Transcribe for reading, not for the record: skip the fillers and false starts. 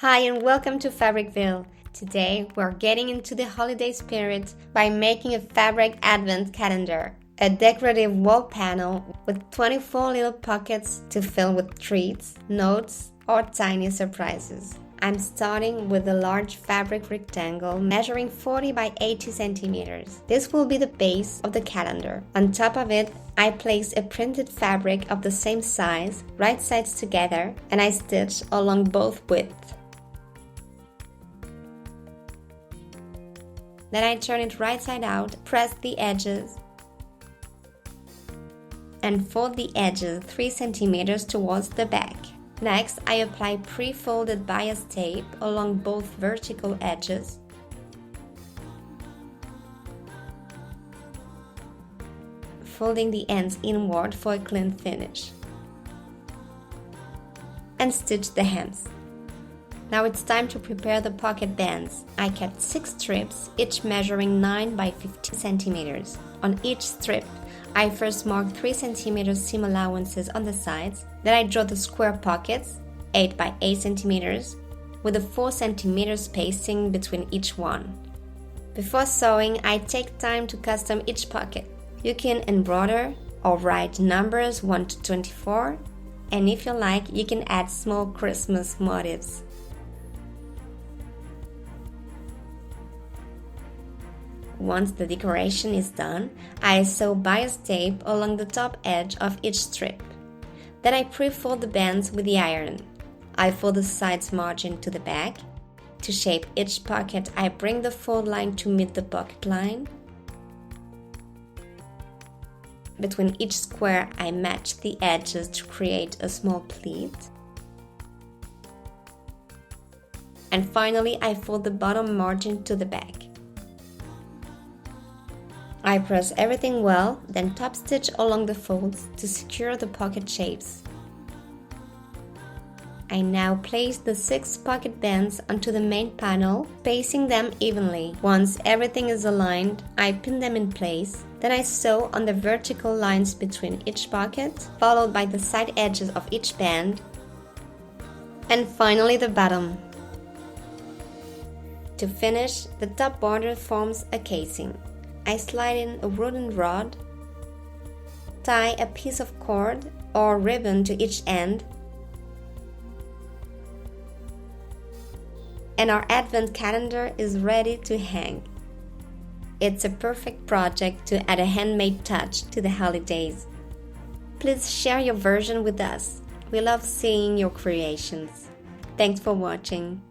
Hi and welcome to Fabricville. Today we're getting into the holiday spirit by making a fabric advent calendar, a decorative wall panel with 24 little pockets to fill with treats, notes, or tiny surprises. I'm starting with a large fabric rectangle measuring 40 by 80 centimeters. This will be the base of the calendar. On top of it, I place a printed fabric of the same size, right sides together, and I stitch along both widths. Then I turn it right side out, press the edges, and fold the edges 3 centimeters towards the back. Next, I apply pre-folded bias tape along both vertical edges. Folding the ends inward for a clean finish. And stitch the hems. Now it's time to prepare the pocket bands. I cut 6 strips, each measuring 9 by 15 centimeters. On each strip, I first mark 3 centimeters seam allowances on the sides, then I draw the square pockets, 8 by 8 centimeters, with a 4 centimeter spacing between each one. Before sewing, I take time to custom each pocket. You can embroider or write numbers 1 to 24, and if you like, you can add small Christmas motifs. Once the decoration is done, I sew bias tape along the top edge of each strip. Then I pre-fold the bands with the iron. I fold the sides margin to the back. To shape each pocket, I bring the fold line to meet the pocket line. Between each square, I match the edges to create a small pleat. And finally, I fold the bottom margin to the back. I press everything well, then top stitch along the folds to secure the pocket shapes. I now place the 6 pocket bands onto the main panel, spacing them evenly. Once everything is aligned, I pin them in place. Then I sew on the vertical lines between each pocket, followed by the side edges of each band, and finally the bottom. To finish, the top border forms a casing. I slide in a wooden rod, tie a piece of cord or ribbon to each end, and our advent calendar is ready to hang. It's a perfect project to add a handmade touch to the holidays. Please share your version with us. We love seeing your creations. Thanks for watching.